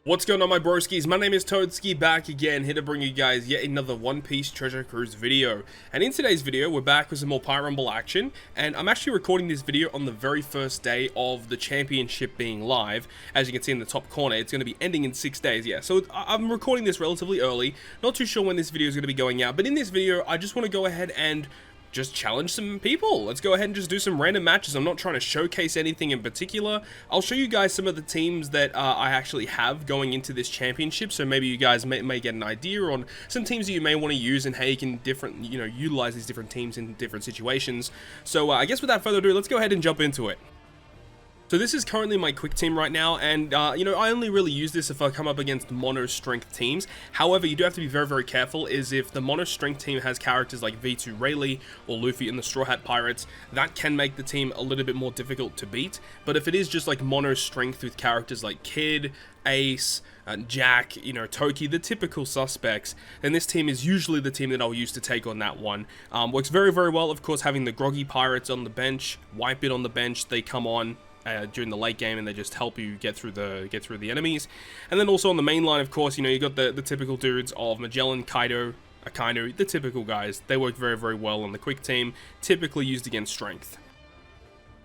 What's going on, my broskies? My name is Toadskii, back again, here to bring you guys yet another One Piece Treasure Cruise video. And in today's video, we're back with some more Pirate Rumble action, and I'm actually recording this video on the very first day of the championship being live. As you can see in the top corner, it's going to be ending in 6 days, yeah. So I'm recording this relatively early, not too sure when this video is going to be going out, but in this video, I just want to go ahead and just challenge some people. Let's go ahead and just do some random matches. I'm not trying to showcase anything in particular. I'll show you guys some of the teams that I actually have going into this championship, so maybe you guys may get an idea on some teams that you may want to use and how you can utilize these different teams in different situations. So I guess without further ado, let's go ahead and jump into it. So this is currently my quick team right now, and I only really use this if I come up against mono strength teams. However, you do have to be very, very careful, is if the mono strength team has characters like V2 Rayleigh or Luffy and the Straw Hat Pirates, that can make the team a little bit more difficult to beat. But if it is just like mono strength with characters like Kid, Ace, Jack, Toki, the typical suspects, then this team is usually the team that I'll use to take on that one. Works very, very well, of course, having the groggy pirates on the bench, Whitebeard on the bench. They come on during the late game and they just help you get through the enemies. And then also on the main line, of course, you got the typical dudes of Magellan, Kaido, Akainu, the typical guys. They work very, very well on the quick team, typically used against strength.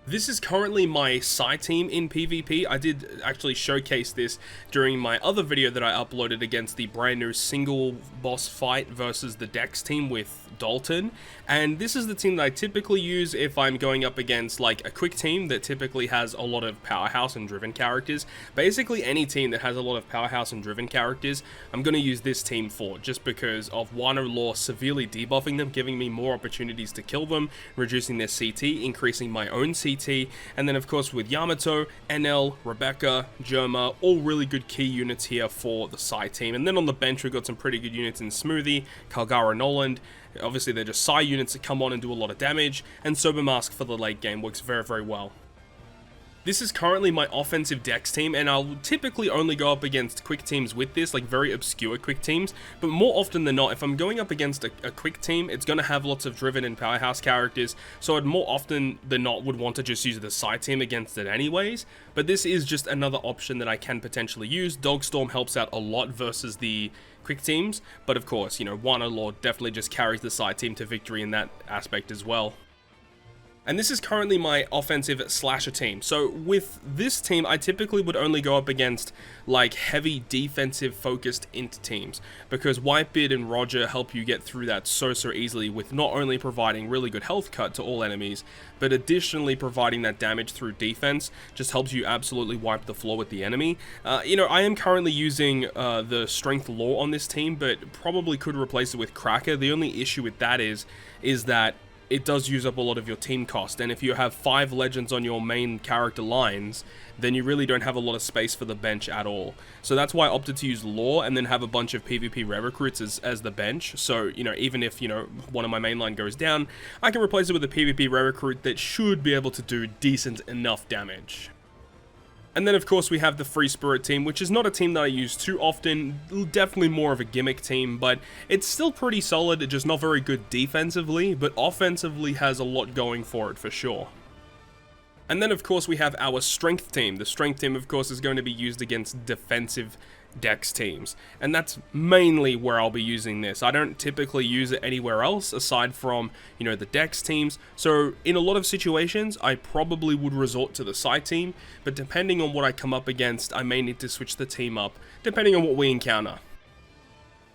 This is currently my side team in PvP. I did actually showcase this during my other video that I uploaded against the brand new single boss fight versus the Dex team with Dalton. And this is the team that I typically use if I'm going up against like a quick team that typically has a lot of powerhouse and driven characters. Basically any team that has a lot of powerhouse and driven characters, I'm going to use this team for, just because of Wano Law severely debuffing them, giving me more opportunities to kill them, reducing their CT, increasing my own CT. And then of course with Yamato, NL, Rebecca, Germa, all really good key units here for the side team. And then on the bench we've got some pretty good units in Smoothie, Kalgara Noland. Obviously they're just side units that come on and do a lot of damage, and Sober Mask for the late game works very, very well. This is currently my offensive Dex team, and I'll typically only go up against quick teams with this, like very obscure quick teams, but more often than not, if I'm going up against a quick team, it's going to have lots of driven and powerhouse characters, so I'd more often than not would want to just use the side team against it anyways, but this is just another option that I can potentially use. Dogstorm helps out a lot versus the quick teams, but of course, Wano Law definitely just carries the side team to victory in that aspect as well. And this is currently my offensive slasher team. So with this team, I typically would only go up against like heavy defensive focused int teams, because Whitebeard and Roger help you get through that so easily, with not only providing really good health cut to all enemies, but additionally providing that damage through defense. Just helps you absolutely wipe the floor with the enemy. I am currently using the strength law on this team, but probably could replace it with Cracker. The only issue with that is that it does use up a lot of your team cost, and if you have 5 legends on your main character lines, then you really don't have a lot of space for the bench at all. So that's why I opted to use Law and then have a bunch of PvP Rev Recruits as the bench. So, even if, one of my main line goes down, I can replace it with a PvP Rev Recruit that should be able to do decent enough damage. And then of course we have the Free Spirit team, which is not a team that I use too often, definitely more of a gimmick team, but it's still pretty solid, just not very good defensively, but offensively has a lot going for it for sure. And then of course we have our strength team. The strength team of course is going to be used against defensive Dex teams, and that's mainly where I'll be using this. I don't typically use it anywhere else aside from, the Dex teams, so in a lot of situations I probably would resort to the side team, but depending on what I come up against, I may need to switch the team up, depending on what we encounter.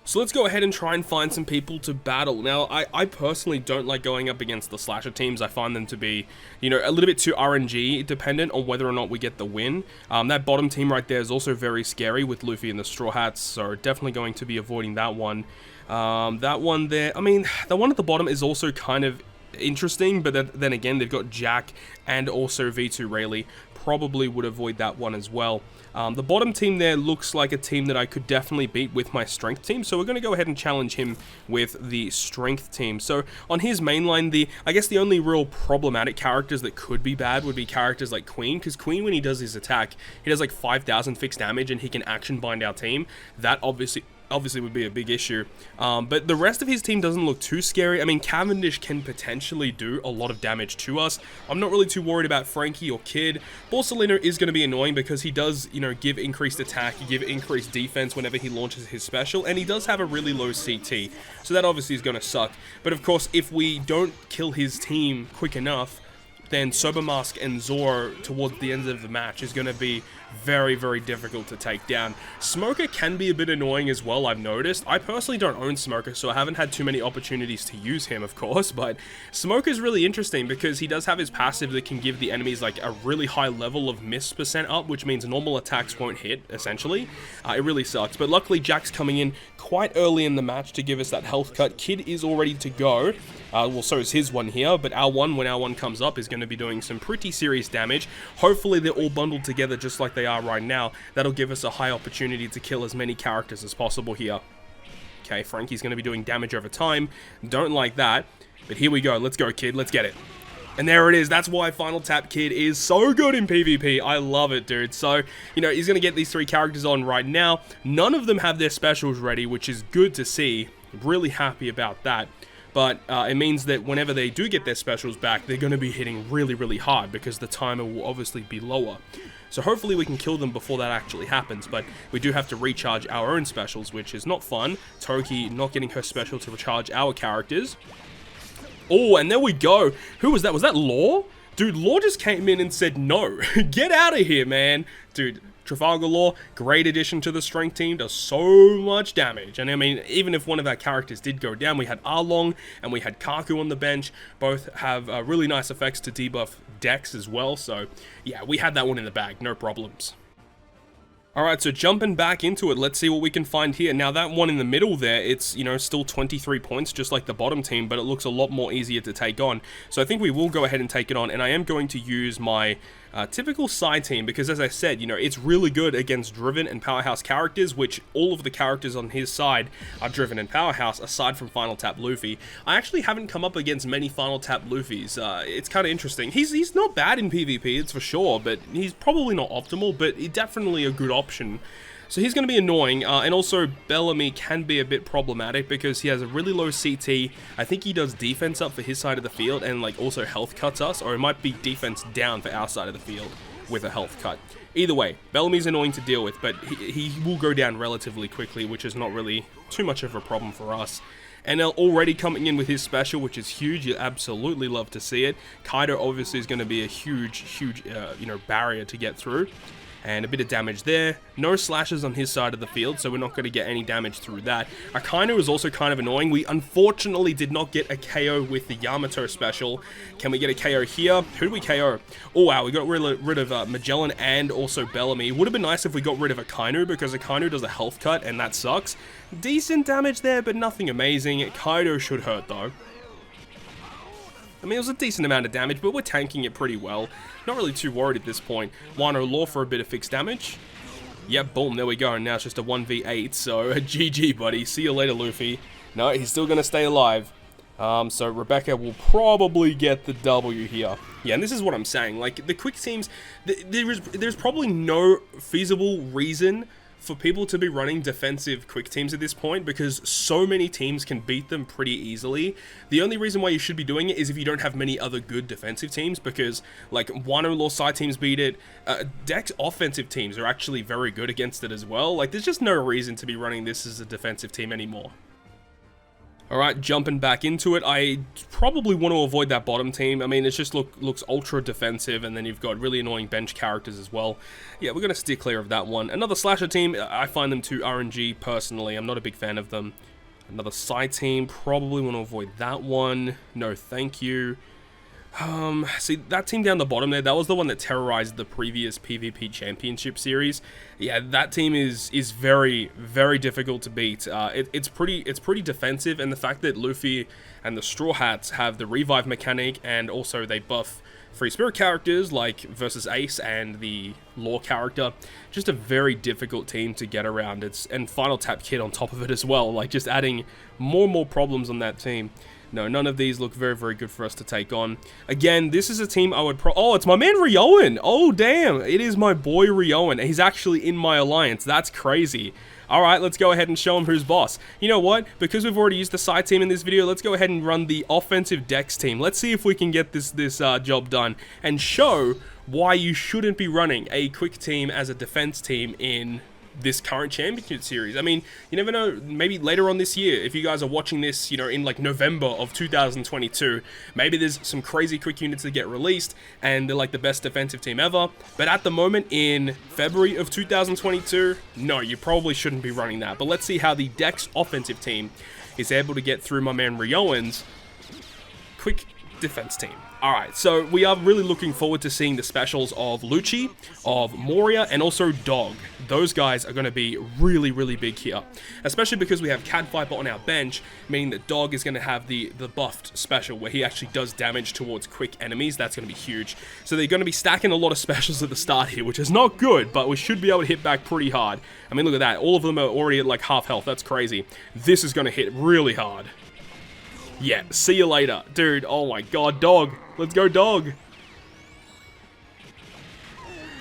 So let's go ahead and try and find some people to battle. Now, I personally don't like going up against the slasher teams. I find them to be, a little bit too RNG dependent on whether or not we get the win. That bottom team right there is also very scary with Luffy and the Straw Hats, so definitely going to be avoiding that one. That one there, the one at the bottom is also kind of interesting, but then again, they've got Jack and also V2 Rayleigh. Probably would avoid that one as well. The bottom team there looks like a team that I could definitely beat with my strength team, so we're going to go ahead and challenge him with the strength team. So on his main line, I guess the only real problematic characters that could be bad would be characters like Queen, because Queen, when he does his attack, he does like 5,000 fixed damage and he can action bind our team. That obviously obviously would be a big issue. But the rest of his team doesn't look too scary. I mean, Cavendish can potentially do a lot of damage to us. I'm not really too worried about Frankie or Kid. Borsalino is going to be annoying because he does, you know, give increased attack, give increased defense whenever he launches his special, and he does have a really low CT, so that obviously is going to suck. But of course, if we don't kill his team quick enough, then Sobermask and Zoro towards the end of the match is going to be very, very difficult to take down. Smoker can be a bit annoying as well, I've noticed. I personally don't own Smoker, so I haven't had too many opportunities to use him, of course, but Smoker's really interesting because he does have his passive that can give the enemies like a really high level of miss percent up, which means normal attacks won't hit, essentially. It really sucks, but luckily Jack's coming in quite early in the match to give us that health cut. Kid is all ready to go. Well, so is his one here, but our one, when our one comes up, is going to be doing some pretty serious damage. Hopefully they're all bundled together just like they are right now. That'll give us a high opportunity to kill as many characters as possible here. Okay, Frankie's going to be doing damage over time. Don't like that, but here we go. Let's go, Kid. Let's get it. And there it is. That's why Final Tap Kid is so good in PvP. I love it, dude. So, you know, he's going to get these 3 characters on right now. None of them have their specials ready, which is good to see. Really happy about that. But it means that whenever they do get their specials back, they're going to be hitting really, really hard because the timer will obviously be lower. So hopefully we can kill them before that actually happens, but we do have to recharge our own specials, which is not fun. Toki not getting her special to recharge our characters. Oh, and there we go. Who was that? Was that Law? Dude, Law just came in and said no. Get out of here, man. Dude, Trafalgar Law, great addition to the strength team, does so much damage. And I mean, even if one of our characters did go down, we had Arlong and we had Kaku on the bench. Both have really nice effects to debuff Dex as well. So yeah, we had that one in the bag, no problems. Alright, so jumping back into it, let's see what we can find here. Now that one in the middle there, it's, you know, still 23 points, just like the bottom team, but it looks a lot more easier to take on. So I think we will go ahead and take it on, and I am going to use my typical side team, because as I said, you know, it's really good against Driven and Powerhouse characters, which all of the characters on his side are Driven and Powerhouse, aside from Final Tap Luffy. I actually haven't come up against many Final Tap Luffys. It's kind of interesting. He's not bad in PvP, it's for sure, but he's probably not optimal, but he's definitely a good option. So he's going to be annoying, and also Bellamy can be a bit problematic because he has a really low CT. I think he does defense up for his side of the field and like also health cuts us, or it might be defense down for our side of the field with a health cut. Either way, Bellamy's annoying to deal with, but he will go down relatively quickly, which is not really too much of a problem for us. NL already coming in with his special, which is huge. You absolutely love to see it. Kaido obviously is going to be a huge, you know, barrier to get through. And a bit of damage there. No slashes on his side of the field, so we're not going to get any damage through that. Akainu is also kind of annoying. We unfortunately did not get a KO with the Yamato special. Can we get a KO here? Who do we KO? Oh wow, we got rid of Magellan and also Bellamy. It would have been nice if we got rid of Akainu, because Akainu does a health cut, and that sucks. Decent damage there, but nothing amazing. Kaido should hurt though. I mean, it was a decent amount of damage, but we're tanking it pretty well. Not really too worried at this point. Wano Law for a bit of fixed damage. Yep, boom, there we go. And now it's just a 1v8, so GG, buddy. See you later, Luffy. No, he's still going to stay alive. So Rebecca will probably get the W here. Yeah, and this is what I'm saying. Like, the quick teams, there's probably no feasible reason for people to be running defensive quick teams at this point, because so many teams can beat them pretty easily. The only reason why you should be doing it is if you don't have many other good defensive teams, because like Wano Law side teams beat it. Dex offensive teams are actually very good against it as well. Like, there's just no reason to be running this as a defensive team anymore. Alright, jumping back into it, I probably want to avoid that bottom team. I mean, it just looks ultra defensive, and then you've got really annoying bench characters as well. Yeah, we're going to steer clear of that one. Another slasher team, I find them too RNG personally. I'm not a big fan of them. Another side team, probably want to avoid that one. No, thank you. See, that team down the bottom there, that was the one that terrorized the previous PvP Championship series. Yeah, that team is very, very difficult to beat. It's pretty defensive, and the fact that Luffy and the Straw Hats have the revive mechanic, and also they buff free spirit characters like versus Ace and the Law character, just a very difficult team to get around. And Final Tap Kid on top of it as well, like just adding more and more problems on that team. No, none of these look very, very good for us to take on. Again, this is a team I would oh, it's my man Rioan. Oh, damn. It is my boy Rioan. He's actually in my alliance. That's crazy. Alright, let's go ahead and show him who's boss. You know what? Because we've already used the side team in this video, let's go ahead and run the offensive Dex team. Let's see if we can get this job done and show why you shouldn't be running a quick team as a defense team in this current championship series. I mean, you never know, maybe later on this year, if you guys are watching this, you know, in like November of 2022, maybe there's some crazy quick units that get released and they're like the best defensive team ever. But at the moment in February of 2022, no, you probably shouldn't be running that. But let's see how the Dex offensive team is able to get through my man Rioan's quick defense team. Alright, so we are really looking forward to seeing the specials of Lucci, of Moria, and also Dog. Those guys are going to be really, really big here. Especially because we have Cat Viper on our bench, meaning that Dog is going to have the buffed special where he actually does damage towards quick enemies. That's going to be huge. So they're going to be stacking a lot of specials at the start here, which is not good, but we should be able to hit back pretty hard. I mean, look at that. All of them are already at like half health. That's crazy. This is going to hit really hard. Yeah, see you later. Dude, oh my god, Dog. Let's go, Dog.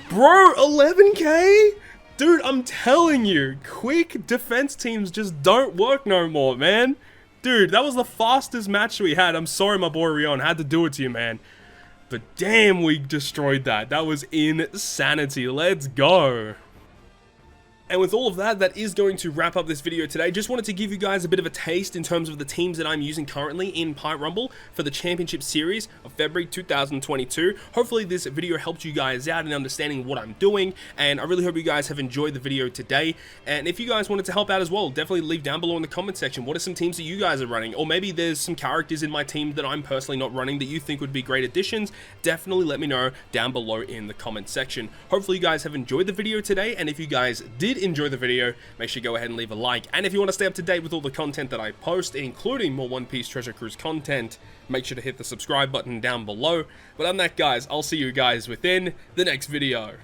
Bro, 11k? Dude, I'm telling you, quick defense teams just don't work no more, man. Dude, that was the fastest match we had. I'm sorry, my boy Rion. I had to do it to you, man. But damn, we destroyed that. That was insanity. Let's go. And with all of that, that is going to wrap up this video today. Just wanted to give you guys a bit of a taste in terms of the teams that I'm using currently in Pipe Rumble for the Championship Series of February 2022. Hopefully this video helped you guys out in understanding what I'm doing, and I really hope you guys have enjoyed the video today. And if you guys wanted to help out as well, definitely leave down below in the comment section what are some teams that you guys are running, or maybe there's some characters in my team that I'm personally not running that you think would be great additions. Definitely let me know down below in the comment section. Hopefully you guys have enjoyed the video today, and if you guys did enjoy the video, make sure you go ahead and leave a like. And if you want to stay up to date with all the content that I post, including more One Piece Treasure Cruise content, make sure to hit the subscribe button down below. But other than that, guys, I'll see you guys within the next video.